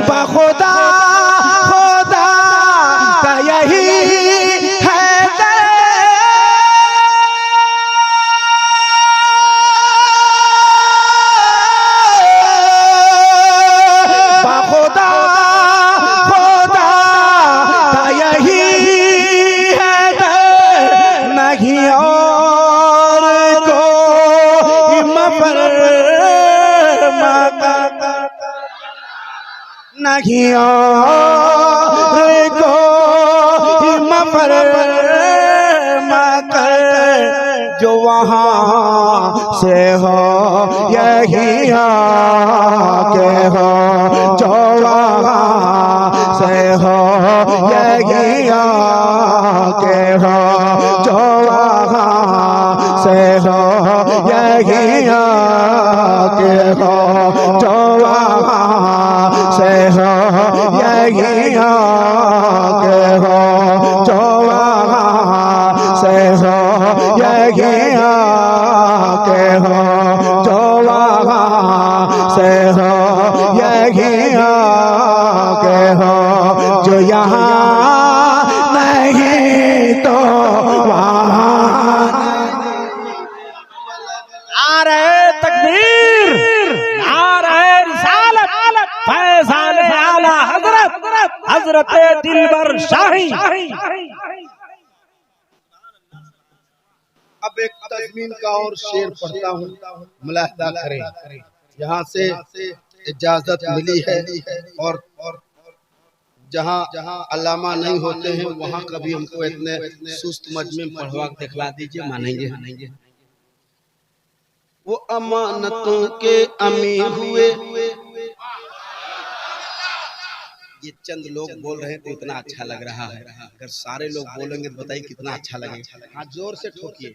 बखुदा खुदा का यही है बखुदा खुदा का यही है नहीं और कोई मफरमा का नहीं और कोई मफरमा कर जो वहाँ से हो यही आके हो जो वहाँ से हो यही आके हो जो वहाँ से हो यही आके हो जो वहाँ से हो यही आके हो जो वहाँ से हो यही आके हो जो वहाँ से हो यही आके हो जो यहाँ नहीं तो वहाँ नारे तकबीर नारे रिसालत फैज़ान आला हज़रत हज़रत दिलबर शाही। अब एक तज़मीन का और शेर पढ़ता हूँ, मुलाहिज़ा करें। यहाँ से इजाजत मिली है और जहाँ अल्लामा नहीं होते हैं वहाँ कभी हमको इतने सुस्त मजमे पढ़वा दिखला दीजिए, मानेंगे। वो अमानतों के अमी हुए, ये चंद लोग बोल रहे हैं तो इतना अच्छा लग रहा है, अगर सारे लोग बोलेंगे तो बताइए कितना अच्छा लगेगा। हाँ, जोर से ठोकिए,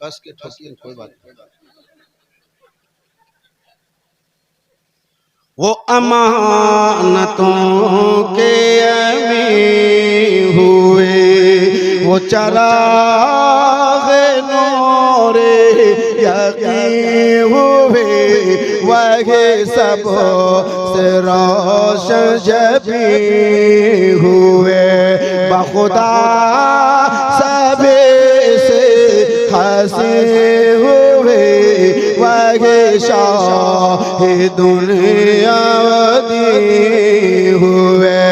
कस के ठोकिए, कोई बात नहीं। वो अमानतों के अमी हुए, वो चराग़ नूरे यक़ीन हुए, वही सब से रोशन जबी हुए, बखुदा सबे से हंसी हुए, वही शाह दुनिया दी हुए,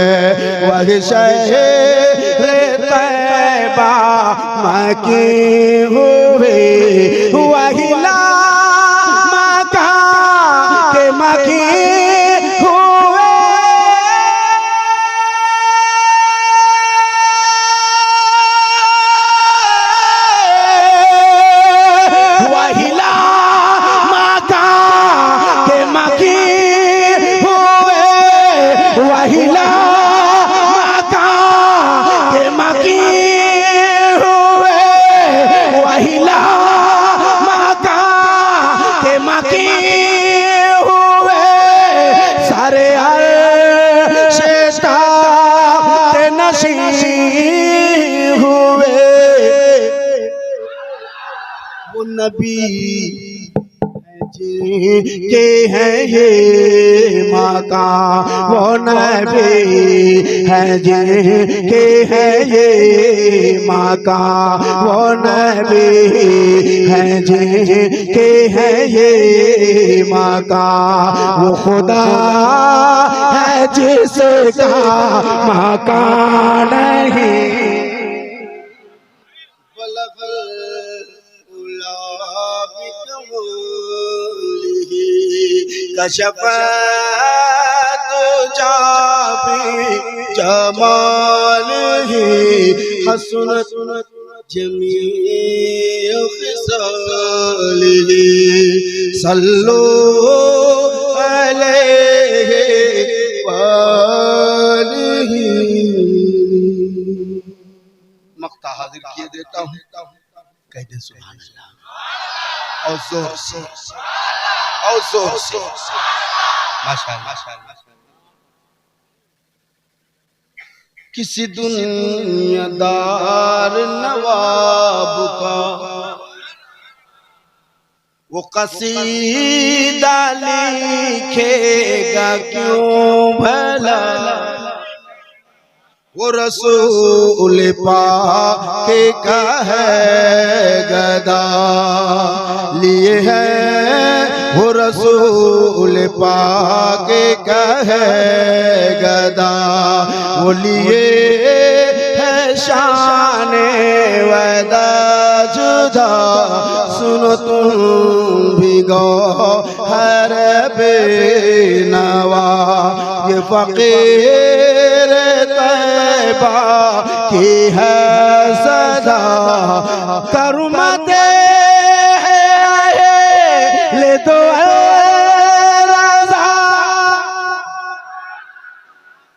वही शहर तैबा मकी हुए, वही ला मका के मकी हुए, वही ला मका के मकी हुए, वही ला मका के मकी हुए, वही ला मका के मकी हुए, सारे अर्श ताक़ नशीं हुए, वो नबी के हैं ये माका, वो नबी है जिनके है ये माका, वो नबी है जिनके है ये माका, वो खुदा है जिसका माका नहीं। कशफ दुजाबी जमाल ही हसनत जमीअ खिसालिही, सल्लू अलैहि वालिही। मक्ता हाजिर किए देता हूँ, कह दे सुभान अल्लाह और जोर से और जोर से माशाअल्लाह। किसी दुनियादार नवाब का वो कसीदा लिखेगा क्यों भला, वो रसूल पाक का है गदा लिए है, वो रसूल पाक का है गदा, वो लिए है शान वदा जुदा। सुनो तुम भी गो हर बेनवा, ये फकीर तैबा की है सदा। करुमते ले दो रज़ा,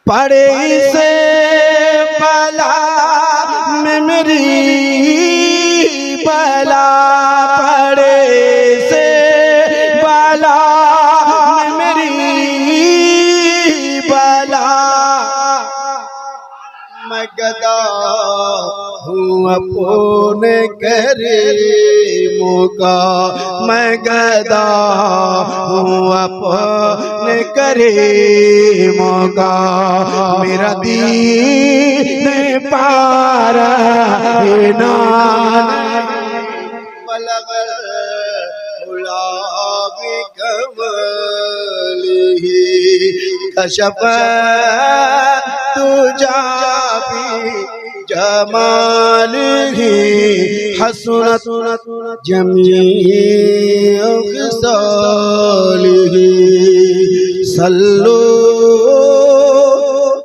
पड़े इसे बला में मेरी बला, पड़े से बला में मेरी बला। मैं गदा हूँ अपने करीमों का, मैं गदा हूँ अपने करीमों का। मेरा दीन पारा कशफ तुझा भी जमाल ही, हसनत जमीअ खिसालिही। सल्लु